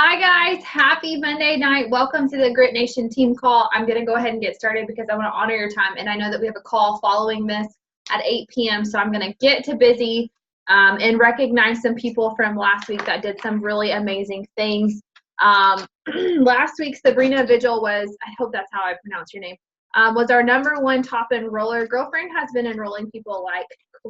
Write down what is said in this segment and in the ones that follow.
Hi guys, happy Monday night. Welcome to the Grit Nation team call. I'm going to go ahead and get started because I want to honor your time, and I know that we have a call following this at 8 p.m. So I'm going to get to busy and recognize some people from last week that did some really amazing things. Last week, Sabrina Vigil was, I hope that's how I pronounce your name, was our #1 top enroller. Girlfriend has been enrolling people like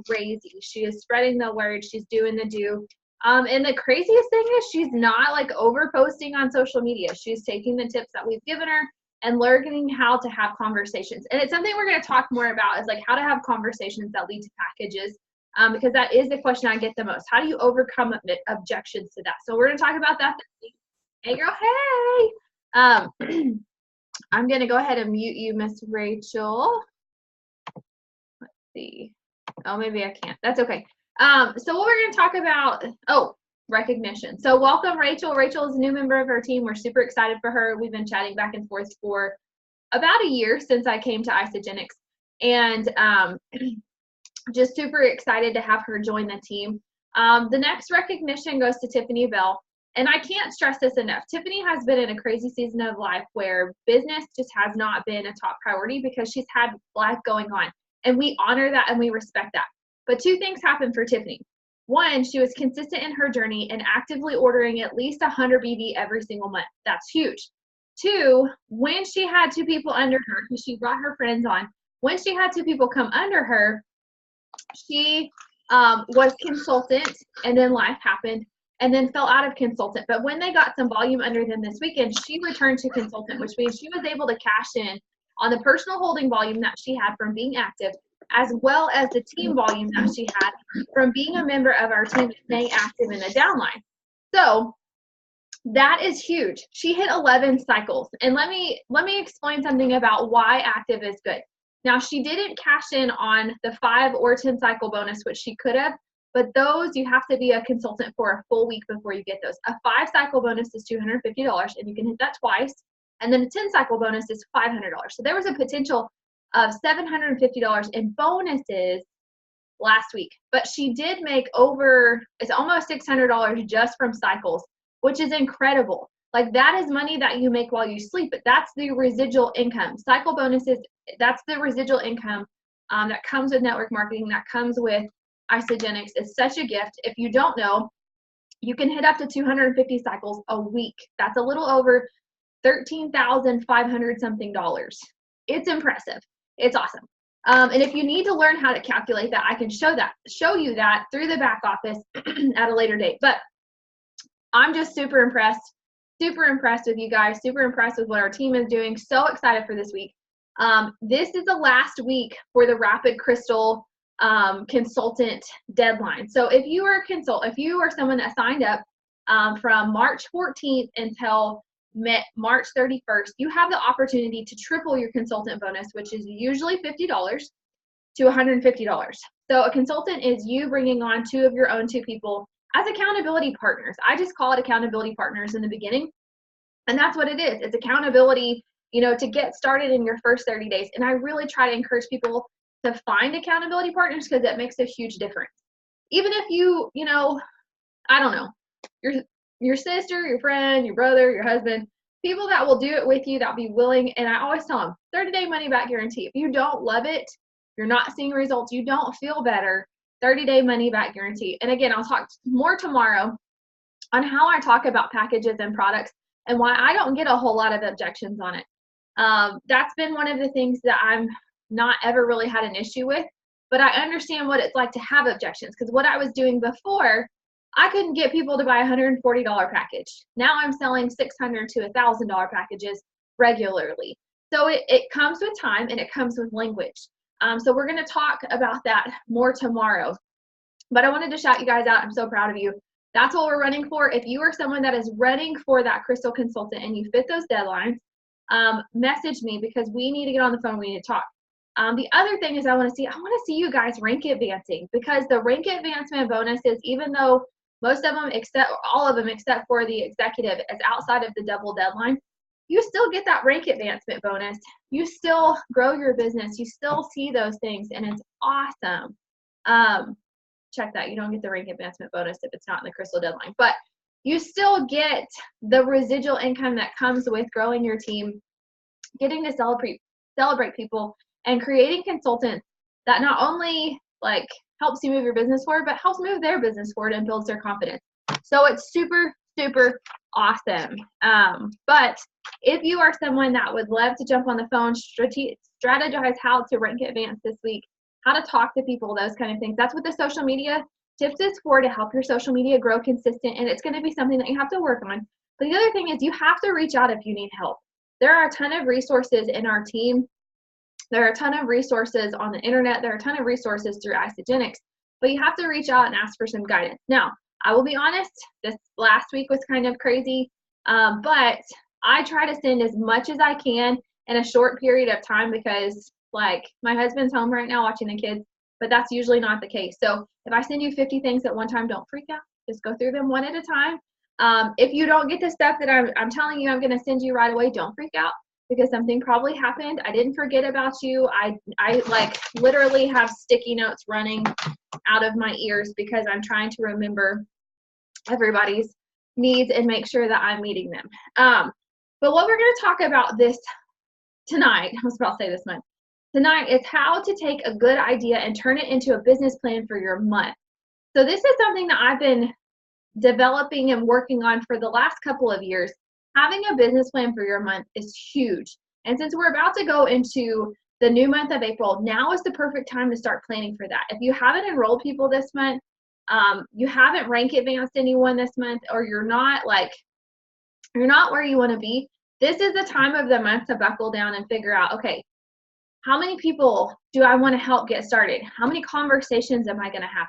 crazy. She is spreading the word. She's doing the do. And the craziest thing is she's not like over posting on social media. She's taking the tips that we've given her and learning how to have conversations. And it's something we're going to talk more about is like how to have conversations that lead to packages, because that is the question I get the most. How do you overcome objections to that? So we're going to talk about that this week. Hey girl, hey. I'm going to go ahead and mute you, Miss Rachel. Let's see. Oh, maybe I can't. That's okay. So what we're going to talk about, recognition. So welcome, Rachel. Rachel is a new member of our team. We're super excited for her. We've been chatting back and forth for about a year since I came to Isagenix, and just super excited to have her join the team. The next recognition goes to Tiffany Bell, and I can't stress this enough. Tiffany has been in a crazy season of life where business just has not been a top priority because she's had life going on, and we honor that and we respect that. But two things happened for Tiffany. One, she was consistent in her journey and actively ordering at least 100 BD every single month. That's huge. Two, when she had two people under her, because she brought her friends on, when she had two people come under her, she was consultant, and then life happened, and then fell out of consultant. But when they got some volume under them this weekend, she returned to consultant, which means she was able to cash in on the personal holding volume that she had from being active, as well as the team volume that she had from being a member of our team and staying active in the downline. So that is huge. She hit 11 cycles. And let me explain something about why active is good. Now, she didn't cash in on the 5 or 10 cycle bonus, which she could have, but those you have to be a consultant for a full week before you get those. A 5 cycle bonus is $250, and you can hit that twice. And then a 10 cycle bonus is $500. So there was a potential of $750 in bonuses last week, but she did make it's almost $600 just from cycles, which is incredible. Like, that is money that you make while you sleep, but that's the residual income. Cycle bonuses, that's the residual income that comes with network marketing, that comes with Isagenix. It's such a gift. If you don't know, you can hit up to 250 cycles a week. That's a little over $13,500 something. It's impressive. It's awesome. And if you need to learn how to calculate that, I can show you that through the back office at a later date. But I'm just super impressed with you guys, super impressed with what our team is doing. So excited for this week. This is the last week for the Rapid Crystal consultant deadline. So if you are someone that signed up from March 14th until March 31st, you have the opportunity to triple your consultant bonus, which is usually $50 to $150. So a consultant is you bringing on two of your own two people as accountability partners. I just call it accountability partners in the beginning, and that's what it is. It's accountability, to get started in your first 30 days. And I really try to encourage people to find accountability partners because it makes a huge difference. Even if I don't know, your sister, your friend, your brother, your husband, people that will do it with you, that will be willing. And I always tell them, 30-day money back guarantee. If you don't love it, you're not seeing results, you don't feel better, 30-day money back guarantee. And again, I'll talk more tomorrow on how I talk about packages and products and why I don't get a whole lot of objections on it. That's been one of the things that I'm not ever really had an issue with, but I understand what it's like to have objections, because what I was doing before, I couldn't get people to buy a $140 package. Now I'm selling $600 to $1,000 packages regularly. So it comes with time and it comes with language. So we're going to talk about that more tomorrow. But I wanted to shout you guys out. I'm so proud of you. That's what we're running for. If you are someone that is running for that Crystal Consultant and you fit those deadlines, message me, because we need to get on the phone. We need to talk. The other thing is I want to see you guys rank advancing, because the rank advancement bonuses, even though most of them, all of them except for the executive, is outside of the double deadline, you still get that rank advancement bonus. You still grow your business. You still see those things, and it's awesome. Check that. You don't get the rank advancement bonus if it's not in the Crystal deadline. But you still get the residual income that comes with growing your team, getting to celebrate people, and creating consultants that not only like helps you move your business forward, but helps move their business forward and builds their confidence. So it's super, super awesome. But if you are someone that would love to jump on the phone, strategize how to rank advance this week, how to talk to people, those kind of things, that's what the social media tips is for, to help your social media grow consistent. And it's going to be something that you have to work on. But the other thing is you have to reach out if you need help. There are a ton of resources in our team. There are a ton of resources on the internet. There are a ton of resources through Isagenix, but you have to reach out and ask for some guidance. Now, I will be honest, this last week was kind of crazy, but I try to send as much as I can in a short period of time because, like, my husband's home right now watching the kids, but that's usually not the case. So if I send you 50 things at one time, don't freak out. Just go through them one at a time. If you don't get the stuff that I'm telling you I'm going to send you right away, don't freak out, because something probably happened. I didn't forget about you. I like literally have sticky notes running out of my ears because I'm trying to remember everybody's needs and make sure that I'm meeting them. But what we're going to talk about this tonight, I was about to say this month, tonight, is how to take a good idea and turn it into a business plan for your month. So this is something that I've been developing and working on for the last couple of years. Having a business plan for your month is huge. And since we're about to go into the new month of April, now is the perfect time to start planning for that. If you haven't enrolled people this month, you haven't rank advanced anyone this month, or you're not where you want to be, this is the time of the month to buckle down and figure out, okay, how many people do I want to help get started? How many conversations am I going to have?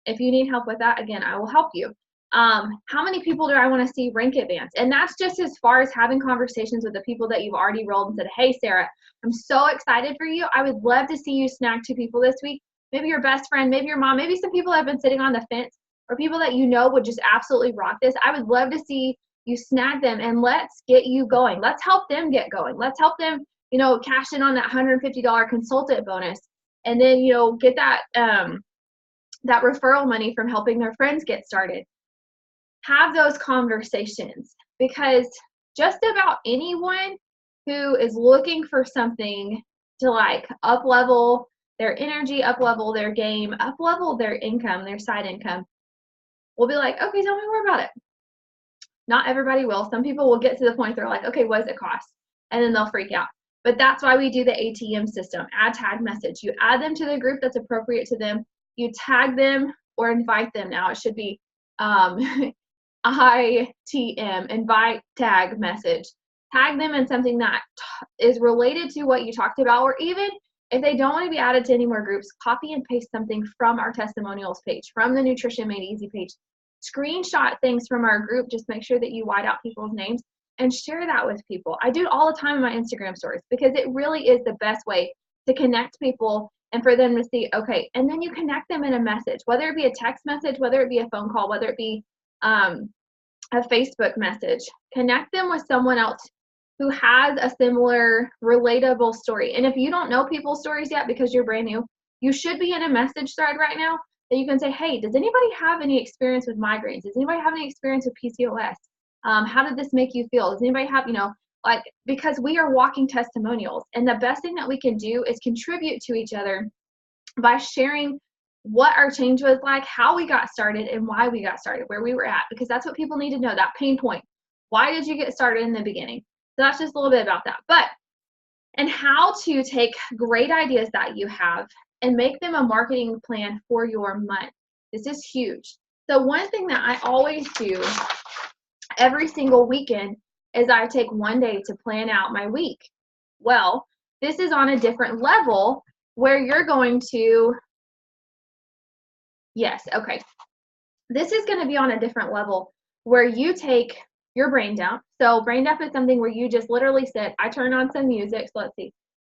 If you need help with that, again, I will help you. How many people do I want to see rank advance? And that's just as far as having conversations with the people that you've already enrolled and said, hey, Sarah, I'm so excited for you. I would love to see you snag 2 people this week. Maybe your best friend, maybe your mom, maybe some people that have been sitting on the fence, or people that you know would just absolutely rock this. I would love to see you snag them, and let's get you going. Let's help them get going. Let's help them, cash in on that $150 consultant bonus, and then, get that that referral money from helping their friends get started. Have those conversations, because just about anyone who is looking for something to like up-level their energy, up-level their game, up-level their income, their side income, will be like, okay, tell me more about it. Not everybody will. Some people will get to the point they're like, okay, what does it cost? And then they'll freak out. But that's why we do the ATM system, add tag message. You add them to the group that's appropriate to them. You tag them or invite them. Now it should be ITM, invite, tag, message. Tag them in something that is related to what you talked about, or even if they don't want to be added to any more groups, copy and paste something from our testimonials page, from the Nutrition Made Easy page. Screenshot things from our group. Just make sure that you white out people's names and share that with people. I do it all the time in my Instagram stories, because it really is the best way to connect people and for them to see, okay, and then you connect them in a message, whether it be a text message, whether it be a phone call, whether it be a Facebook message. Connect them with someone else who has a similar relatable story. And if you don't know people's stories yet because you're brand new, you should be in a message thread right now that you can say, hey, does anybody have any experience with migraines? Does anybody have any experience with PCOS? How did this make you feel? Does anybody have, because we are walking testimonials, and the best thing that we can do is contribute to each other by sharing what our change was like, how we got started, and why we got started, where we were at, because that's what people need to know, that pain point. Why did you get started in the beginning? So that's just a little bit about that. And how to take great ideas that you have and make them a marketing plan for your month. This is huge. So one thing that I always do every single weekend is I take one day to plan out my week. Well, this is on a different level where you're going to, this is going to be on a different level where you take your brain dump. So brain dump is something where you just literally sit, I turn on some music. So let's see,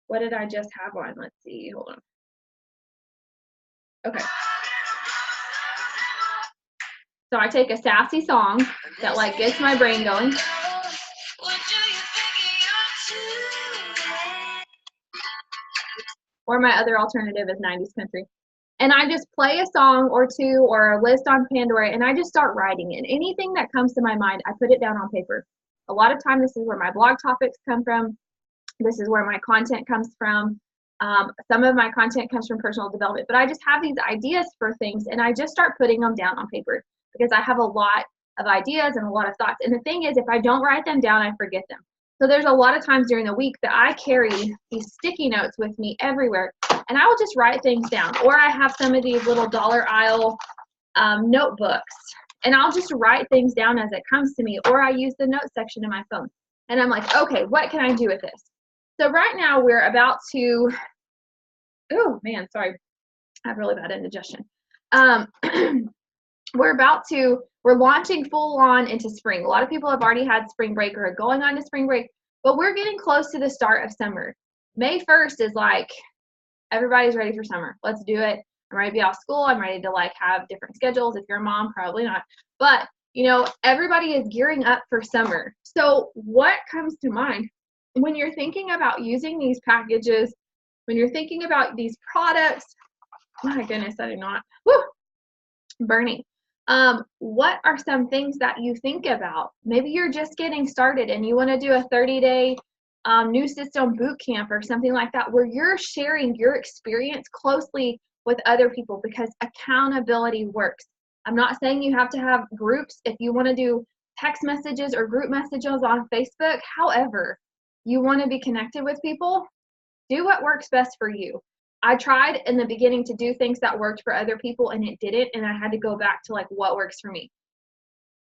what did I just have on? Let's see, hold on. Okay. So I take a sassy song that like gets my brain going. Or my other alternative is 90s country. And I just play a song or two or a list on Pandora, and I just start writing it. Anything that comes to my mind, I put it down on paper. A lot of time, this is where my blog topics come from. This is where my content comes from. Some of my content comes from personal development, but I just have these ideas for things, and I just start putting them down on paper because I have a lot of ideas and a lot of thoughts. And the thing is, if I don't write them down, I forget them. So there's a lot of times during the week that I carry these sticky notes with me everywhere, and I will just write things down. Or I have some of these little dollar aisle notebooks, and I'll just write things down as it comes to me. Or I use the notes section in my phone, and I'm like, okay, what can I do with this? So right now we're about to, oh man, sorry, I have really bad indigestion. We're launching full on into spring. A lot of people have already had spring break or are going on to spring break, but we're getting close to the start of summer. May 1st is like, everybody's ready for summer. Let's do it. I'm ready to be off school. I'm ready to like have different schedules. If you're a mom, probably not. But you know, everybody is gearing up for summer. So what comes to mind when you're thinking about using these packages, when you're thinking about these products? My goodness, I do not. Woo, burning. What are some things that you think about? Maybe you're just getting started and you want to do a 30-day new system boot camp or something like that, where you're sharing your experience closely with other people, because accountability works. I'm not saying you have to have groups if you want to do text messages or group messages on Facebook. However, you want to be connected with people, do what works best for you. I tried in the beginning to do things that worked for other people and it didn't, and I had to go back to like what works for me.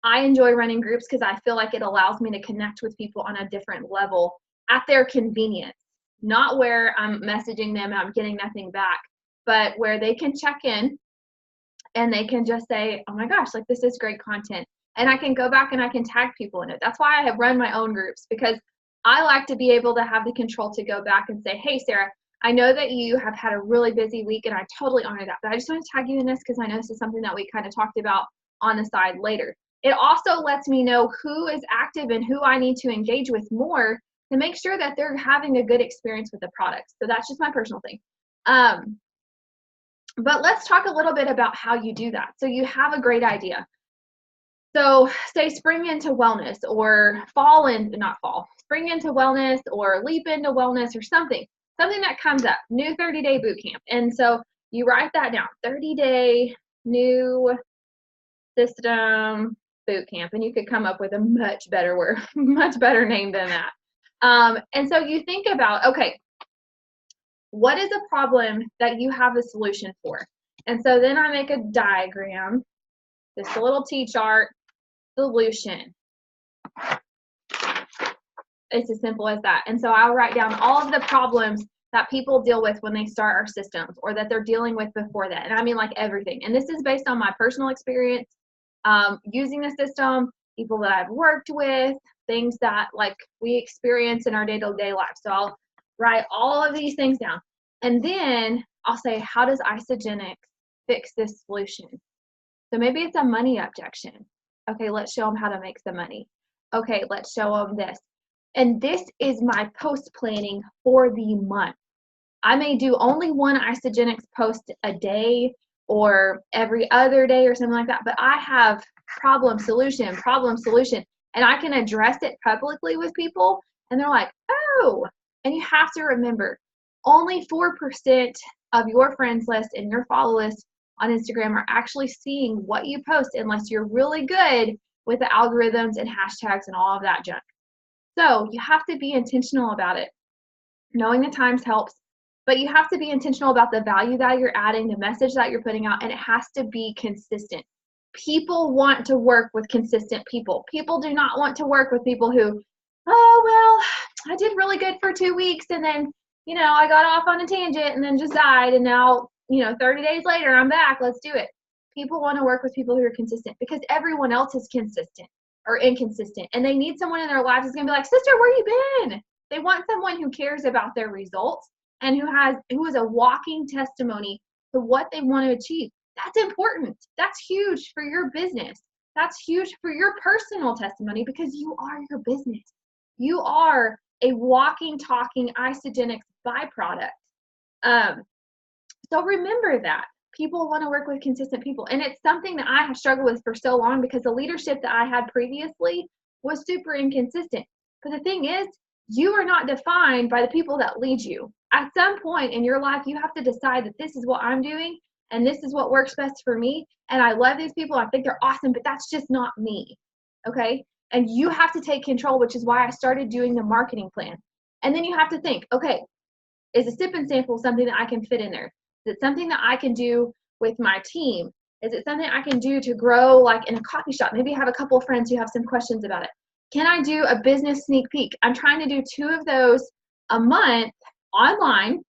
I enjoy running groups because I feel like it allows me to connect with people on a different level at their convenience, not where I'm messaging them and I'm getting nothing back, but where they can check in and they can just say, oh my gosh, like this is great content. And I can go back and I can tag people in it. That's why I have run my own groups, because I like to be able to have the control to go back and say, hey, Sarah, I know that you have had a really busy week and I totally honor that, but I just want to tag you in this because I know this is something that we kind of talked about on the side later. It also lets me know who is active and who I need to engage with more to make sure that they're having a good experience with the products. So that's just my personal thing. But let's talk a little bit about how you do that. So you have a great idea. So say spring into wellness, or spring into wellness, or leap into wellness, or something that comes up, new 30-day boot camp. And so you write that down, 30-day new system boot camp, and you could come up with a much better word, much better name than that. And so you think about, okay, what is a problem that you have a solution for? And so then I make a diagram, this little T-chart, solution. It's as simple as that. And so I'll write down all of the problems that people deal with when they start our systems, or that they're dealing with before that. And I mean like everything. And this is based on my personal experience using the system, people that I've worked with, things that like we experience in our day-to-day life. So I'll write all of these things down. And then I'll say, how does Isagenix fix this solution? So maybe it's a money objection. Okay, let's show them how to make some money. Okay, let's show them this. And this is my post planning for the month. I may do only one Isagenix post a day or every other day or something like that, but I have problem, solution, and I can address it publicly with people, and they're like, oh. And you have to remember, only 4% of your friends list and your follow list on Instagram are actually seeing what you post, unless you're really good with the algorithms and hashtags and all of that junk. So you have to be intentional about it. Knowing the times helps, but you have to be intentional about the value that you're adding, the message that you're putting out, and it has to be consistent. People want to work with consistent people. People do not want to work with people who, oh, well, I did really good for 2 weeks and then, you know, I got off on a tangent and then just died, and now, you know, 30 days later, I'm back. Let's do it. People want to work with people who are consistent, because everyone else is consistent or inconsistent, and they need someone in their lives who's going to be like, sister, where you been? They want someone who cares about their results and who is a walking testimony to what they want to achieve. That's important. That's huge for your business. That's huge for your personal testimony, because you are your business. You are a walking, talking Isagenix byproduct. So remember that. People want to work with consistent people. And it's something that I have struggled with for so long because the leadership that I had previously was super inconsistent. But the thing is, you are not defined by the people that lead you. At some point in your life, you have to decide that this is what I'm doing and this is what works best for me. And I love these people. I think they're awesome, but that's just not me. Okay? And you have to take control, which is why I started doing the marketing plan. And then you have to think, okay, is a sip and sample something that I can fit in there? Is it something that I can do with my team? Is it something I can do to grow like in a coffee shop? Maybe I have a couple of friends who have some questions about it. Can I do a business sneak peek? I'm trying to do 2 of those a month online.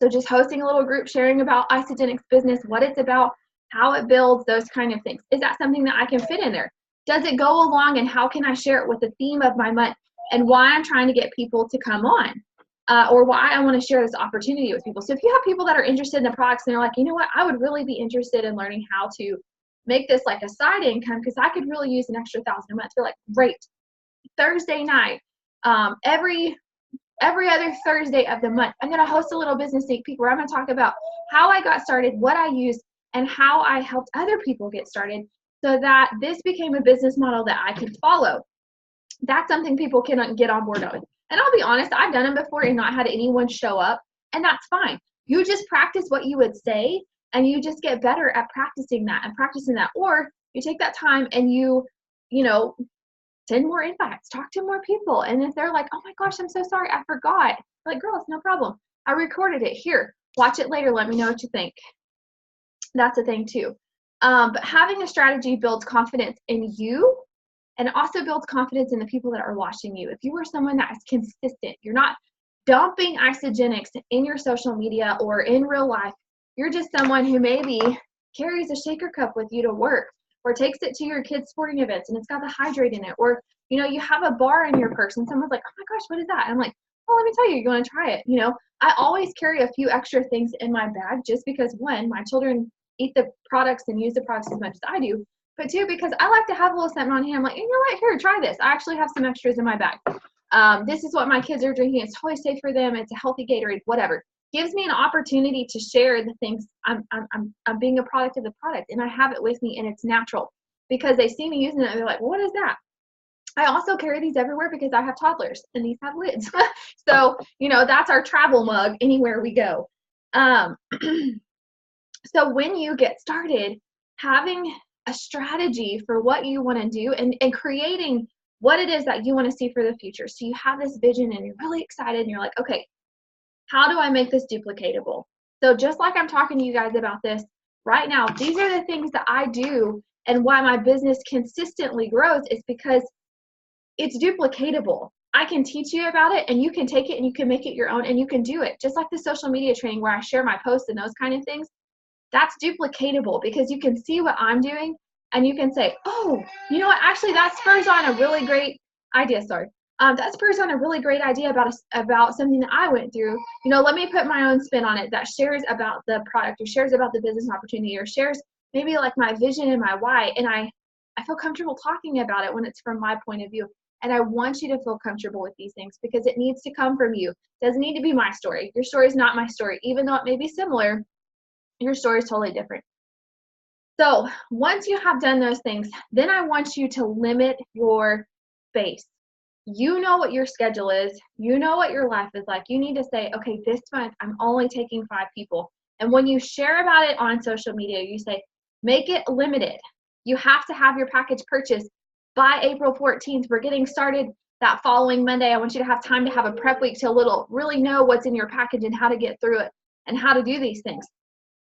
So just hosting a little group, sharing about Isagenix business, what it's about, how it builds, those kind of things. Is that something that I can fit in there? Does it go along, and how can I share it with the theme of my month and why I'm trying to get people to come on? Or why I want to share this opportunity with people. So if you have people that are interested in the products and they're like, you know what, I would really be interested in learning how to make this like a side income because I could really use an extra $1,000 a month. They're like, great. Thursday night, every other Thursday of the month, I'm going to host a little business sneak peek where I'm going to talk about how I got started, what I used, and how I helped other people get started so that this became a business model that I could follow. That's something people can get on board with. And I'll be honest, I've done them before and not had anyone show up, and that's fine. You just practice what you would say, and you just get better at practicing that. Or you take that time and you send more invites, talk to more people. And if they're like, oh my gosh, I'm so sorry, I forgot. Like, girl, it's no problem. I recorded it. Here, watch it later. Let me know what you think. That's a thing too. But having a strategy builds confidence in you. And it also builds confidence in the people that are watching you. If you are someone that is consistent, you're not dumping Isagenix in your social media or in real life. You're just someone who maybe carries a shaker cup with you to work or takes it to your kids' sporting events and it's got the hydrate in it. Or, you have a bar in your purse and someone's like, oh my gosh, what is that? And I'm like, well, let me tell you, you're going to try it. I always carry a few extra things in my bag just because, one, my children eat the products and use the products as much as I do. But 2, because I like to have a little something on hand. I'm like, you know what? Here, try this. I actually have some extras in my bag. This is what my kids are drinking. It's totally safe for them. It's a healthy Gatorade, whatever. Gives me an opportunity to share the things. I'm being a product of the product, and I have it with me, and it's natural because they see me using it. And they're like, well, what is that? I also carry these everywhere because I have toddlers, and these have lids. So, that's our travel mug anywhere we go. So when you get started, having a strategy for what you want to do and creating what it is that you want to see for the future. So you have this vision and you're really excited and you're like, okay, how do I make this duplicatable? So just like I'm talking to you guys about this right now, these are the things that I do, and why my business consistently grows is because it's duplicatable. I can teach you about it and you can take it and you can make it your own and you can do it. Just like the social media training where I share my posts and those kind of things. That's duplicatable because you can see what I'm doing and you can say, oh, you know what, actually that spurs on a really great idea. That spurs on a really great idea about something that I went through. Let me put my own spin on it that shares about the product or shares about the business opportunity or shares maybe like my vision and my why. And I feel comfortable talking about it when it's from my point of view. And I want you to feel comfortable with these things because it needs to come from you. It doesn't need to be my story. Your story is not my story, even though it may be similar. Your story is totally different. So once you have done those things, then I want you to limit your space. You know what your schedule is. You know what your life is like. You need to say, okay, this month I'm only taking 5 people. And when you share about it on social media, you say, make it limited. You have to have your package purchased by April 14th. We're getting started that following Monday. I want you to have time to have a prep week to really know what's in your package and how to get through it and how to do these things.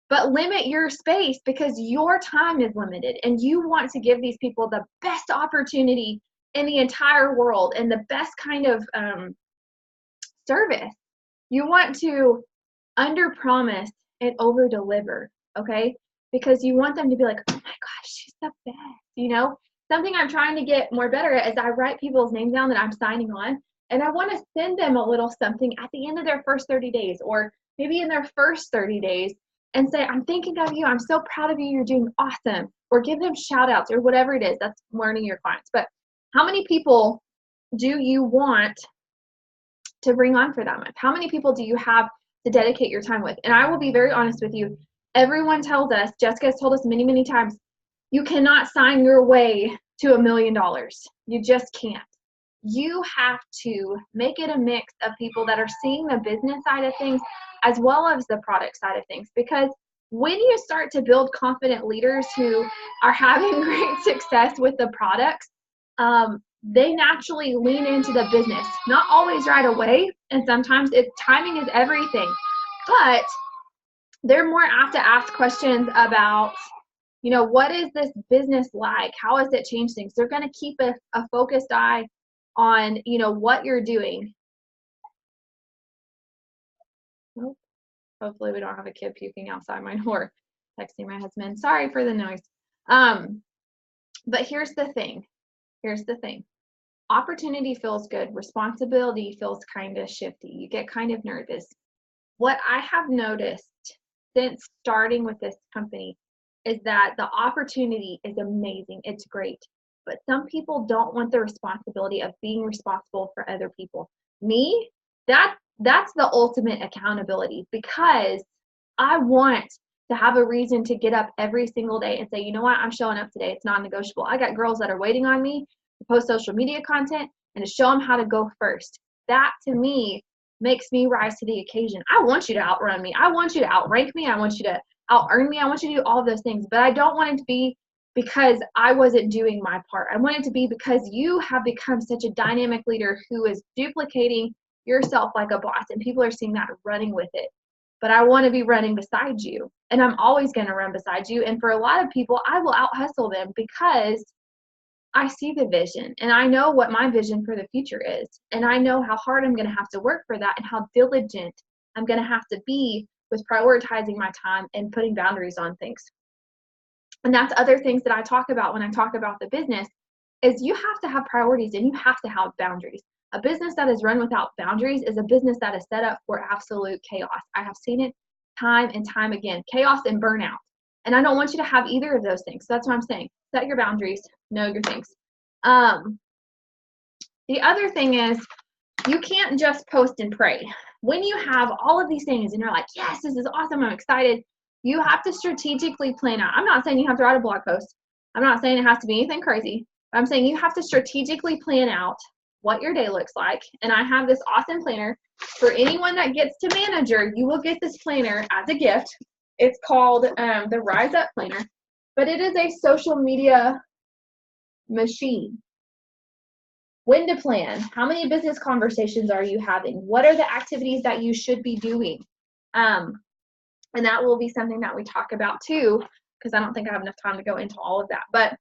But limit your space because your time is limited and you want to give these people the best opportunity in the entire world and the best kind of service. You want to under-promise and over-deliver, okay? Because you want them to be like, oh my gosh, she's the best, Something I'm trying to get more better at is I write people's names down that I'm signing on, and I want to send them a little something at the end of their first 30 days or maybe in their first 30 days and say, I'm thinking of you. I'm so proud of you. You're doing awesome. Or give them shout outs or whatever it is. That's learning your clients. But how many people do you want to bring on for that month? How many people do you have to dedicate your time with? And I will be very honest with you. Everyone tells us, Jessica has told us many, many times, you cannot sign your way to $1 million. You just can't. You have to make it a mix of people that are seeing the business side of things as well as the product side of things. Because when you start to build confident leaders who are having great success with the products, they naturally lean into the business. Not always right away, and sometimes timing is everything. But they're more apt to ask questions about, what is this business like? How has it changed things? They're going to keep a focused eye on, what you're doing. Nope. Hopefully we don't have a kid puking outside my door. Texting my husband. Sorry for the noise. But here's the thing. Opportunity feels good. Responsibility feels kind of shifty. You get kind of nervous. What I have noticed since starting with this company is that the opportunity is amazing. It's great. But some people don't want the responsibility of being responsible for other people. Me, that's the ultimate accountability, because I want to have a reason to get up every single day and say, you know what, I'm showing up today. It's non-negotiable. I got girls that are waiting on me to post social media content and to show them how to go first. That, to me, makes me rise to the occasion. I want you to outrun me. I want you to outrank me. I want you to out-earn me. I want you to do all of those things. But I don't want it to be because I wasn't doing my part. I want it to be because you have become such a dynamic leader who is duplicating yourself like a boss, and people are seeing that, running with it. But I want to be running beside you, and I'm always going to run beside you. And for a lot of people, I will out-hustle them because I see the vision, and I know what my vision for the future is, and I know how hard I'm going to have to work for that and how diligent I'm going to have to be with prioritizing my time and putting boundaries on things. And that's other things that I talk about when I talk about the business, is you have to have priorities and you have to have boundaries. A business that is run without boundaries is a business that is set up for absolute chaos. I have seen it time and time again, chaos and burnout. And I don't want you to have either of those things. So that's what I'm saying. Set your boundaries, know your things. The other thing is, you can't just post and pray. When you have all of these things and you're like, yes, this is awesome, I'm excited, you have to strategically plan out. I'm not saying you have to write a blog post. I'm not saying it has to be anything crazy. But I'm saying you have to strategically plan out what your day looks like. And I have this awesome planner. For anyone that gets to manager, you will get this planner as a gift. It's called the Rise Up Planner. But it is a social media machine. When to plan. How many business conversations are you having? What are the activities that you should be doing? And that will be something that we talk about too, because I don't think I have enough time to go into all of that. But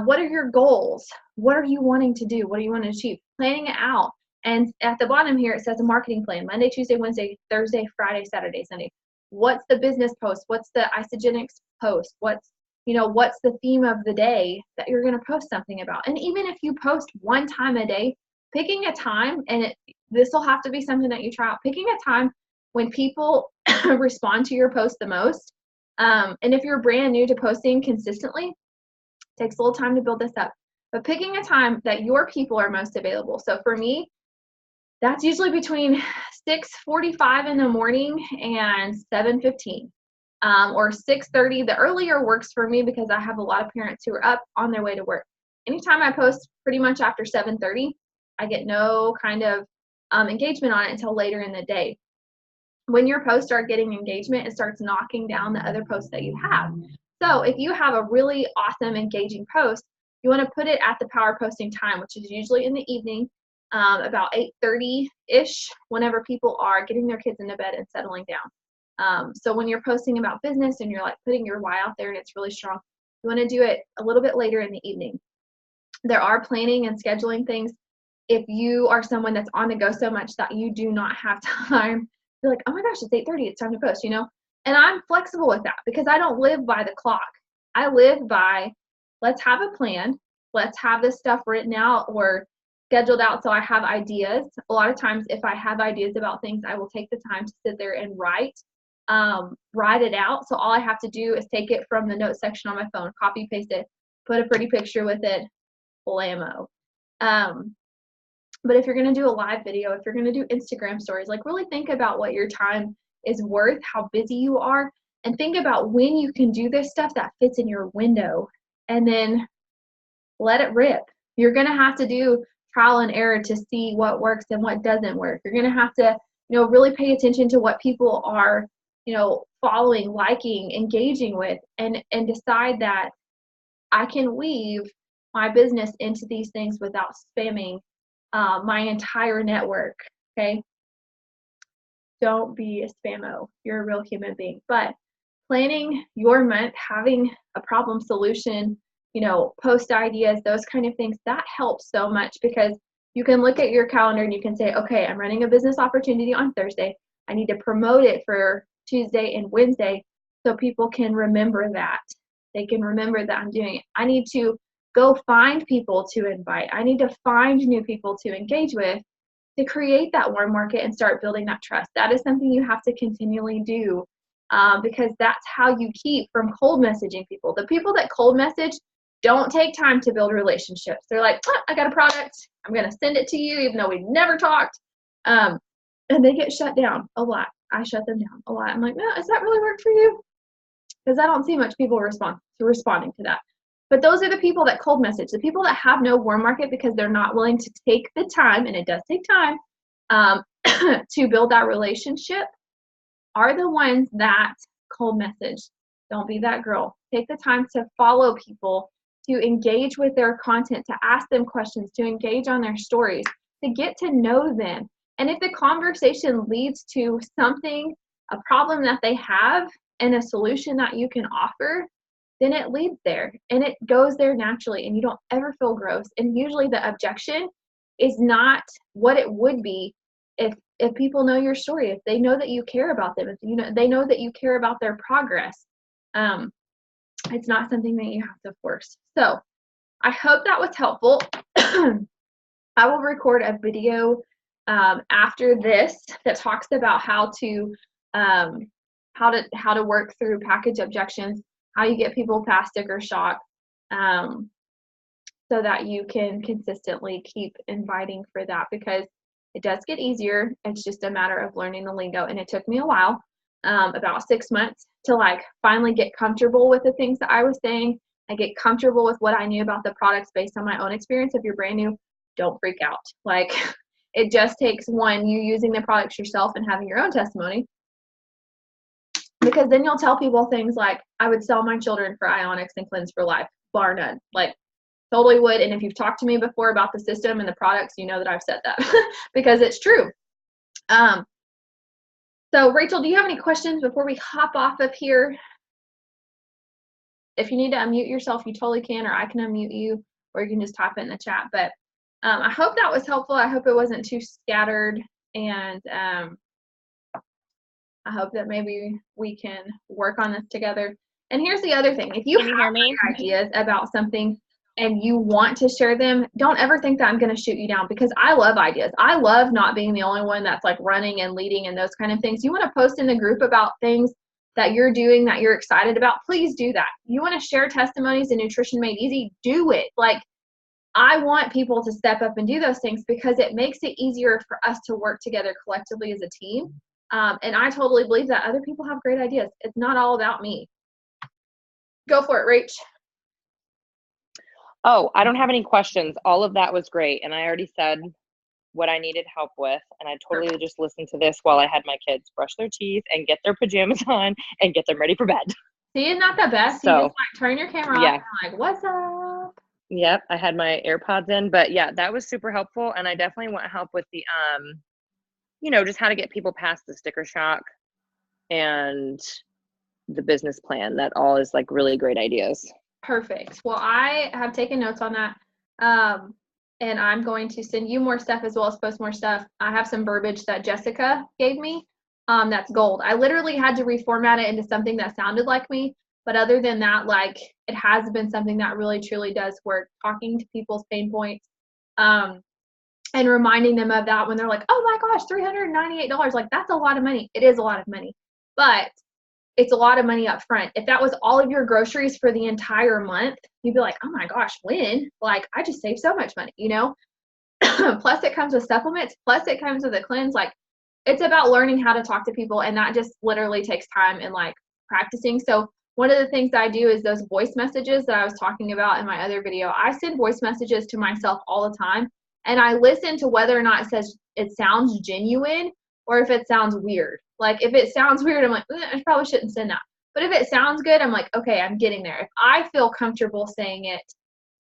what are your goals? What are you wanting to do? What do you want to achieve? Planning it out. And at the bottom here, it says a marketing plan. Monday, Tuesday, Wednesday, Thursday, Friday, Saturday, Sunday. What's the business post? What's the Isagenix post? What's the theme of the day that you're going to post something about? And even if you post one time a day, picking a time, and this will have to be something that you try out, picking a time when people respond to your post the most. And if you're brand new to posting consistently, it takes a little time to build this up. But picking a time that your people are most available. So for me, that's usually between 6:45 in the morning and 7:15. Or 6:30. The earlier works for me because I have a lot of parents who are up on their way to work. Anytime I post pretty much after 7:30, I get no kind of engagement on it until later in the day. When your posts start getting engagement, it starts knocking down the other posts that you have. So if you have a really awesome, engaging post, you want to put it at the power posting time, which is usually in the evening, about 8:30-ish, whenever people are getting their kids into bed and settling down. So when you're posting about business and you're like putting your why out there and it's really strong, you want to do it a little bit later in the evening. There are planning and scheduling things. If you are someone that's on the go so much that you do not have time, you're like, oh my gosh, it's 8:30, it's time to post, And I'm flexible with that because I don't live by the clock. I live by, let's have a plan. Let's have this stuff written out or scheduled out so I have ideas. A lot of times if I have ideas about things, I will take the time to sit there and write it out. So all I have to do is take it from the notes section on my phone, copy, paste it, put a pretty picture with it, blammo. But if you're going to do a live video, if you're going to do Instagram stories, like really think about what your time is worth, how busy you are, and think about when you can do this stuff that fits in your window, and then let it rip. You're going to have to do trial and error to see what works and what doesn't work. You're going to have to, really pay attention to what people are, following, liking, engaging with, and decide that I can weave my business into these things without spamming my entire network. Okay. Don't be a spammo. You're a real human being. But planning your month, having a problem solution, post ideas, those kind of things, that helps so much, because you can look at your calendar and you can say, okay, I'm running a business opportunity on Thursday. I need to promote it for Tuesday and Wednesday so people can remember that. They can remember that I'm doing it. I need to go find people to invite. I need to find new people to engage with to create that warm market and start building that trust. That is something you have to continually do, because that's how you keep from cold messaging people. The people that cold message don't take time to build relationships. They're like, I got a product. I'm going to send it to you even though we've never talked. And they get shut down a lot. I shut them down a lot. I'm like, no, does that really work for you? Because I don't see much people responding to that. But those are the people that cold message. The people that have no warm market because they're not willing to take the time, and it does take time, to build that relationship, are the ones that cold message. Don't be that girl. Take the time to follow people, to engage with their content, to ask them questions, to engage on their stories, to get to know them. And if the conversation leads to something, a problem that they have, and a solution that you can offer, then it leads there and it goes there naturally, and you don't ever feel gross. And usually the objection is not what it would be if people know your story, if they know that you care about them, if they know that you care about their progress. It's not something that you have to force. So I hope that was helpful. I will record a video after this that talks about how to work through package objections, how you get people past sticker shock, so that you can consistently keep inviting for that, because it does get easier. It's just a matter of learning the lingo, and it took me a while, about 6 months, to finally get comfortable with the things that I was saying. I get comfortable with what I knew about the products based on my own experience. If you're brand new, don't freak out. It just takes you using the products yourself and having your own testimony. Because then you'll tell people things like, I would sell my children for Ionix and Cleanse for Life, bar none. Totally would. And if you've talked to me before about the system and the products, you know that I've said that because it's true. So Rachel, do you have any questions before we hop off of here? If you need to unmute yourself, you totally can, or I can unmute you, or you can just type it in the chat. But I hope that was helpful. I hope it wasn't too scattered, and I hope that maybe we can work on this together. And here's the other thing. If you have ideas about something and you want to share them, don't ever think that I'm going to shoot you down, because I love ideas. I love not being the only one that's running and leading and those kind of things. You want to post in the group about things that you're doing that you're excited about, please do that. You want to share testimonies in Nutrition Made Easy, do it. I want people to step up and do those things, because it makes it easier for us to work together collectively as a team. And I totally believe that other people have great ideas. It's not all about me. Go for it, Rach. Oh, I don't have any questions. All of that was great. And I already said what I needed help with. And I totally just listened to this while I had my kids brush their teeth and get their pajamas on and get them ready for bed. See, isn't that the best? So, you just turn your camera off and what's up? Yep, I had my AirPods in. But yeah, that was super helpful. And I definitely want help with the, just how to get people past the sticker shock and the business plan. That all is really great ideas. Perfect. Well, I have taken notes on that. And I'm going to send you more stuff as well as post more stuff. I have some verbiage that Jessica gave me. That's gold. I literally had to reformat it into something that sounded like me. But other than that, it has been something that really truly does work, talking to people's pain points, and reminding them of that when they're like, oh my gosh, $398. That's a lot of money. It is a lot of money, but it's a lot of money up front. If that was all of your groceries for the entire month, you'd be like, oh my gosh, when? I just saved so much money, Plus it comes with supplements. Plus it comes with a cleanse. It's about learning how to talk to people. And that just literally takes time and practicing. So one of the things that I do is those voice messages that I was talking about in my other video. I send voice messages to myself all the time, and I listen to whether or not it sounds genuine or if it sounds weird. Like if it sounds weird, I'm like, I probably shouldn't send that. But if it sounds good, I'm like, okay, I'm getting there. If I feel comfortable saying it,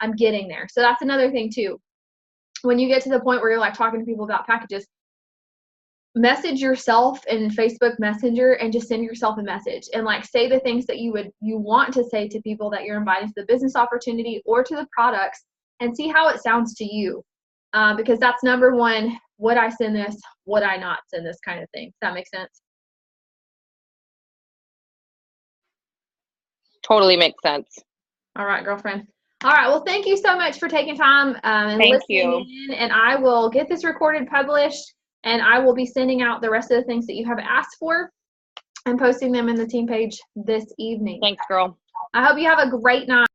I'm getting there. So that's another thing too. When you get to the point where you're like talking to people about packages, message yourself in Facebook Messenger and just send yourself a message and like say the things that you want to say to people that you're inviting to the business opportunity or to the products, and see how it sounds to you. Because that's number one. Would I send this? Would I not send this kind of thing? Does that make sense? Totally makes sense. All right, girlfriend. All right. Well, thank you so much for taking time and Thank listening in. And I will get this recorded, published, and I will be sending out the rest of the things that you have asked for and posting them in the team page this evening. Thanks, girl. I hope you have a great night.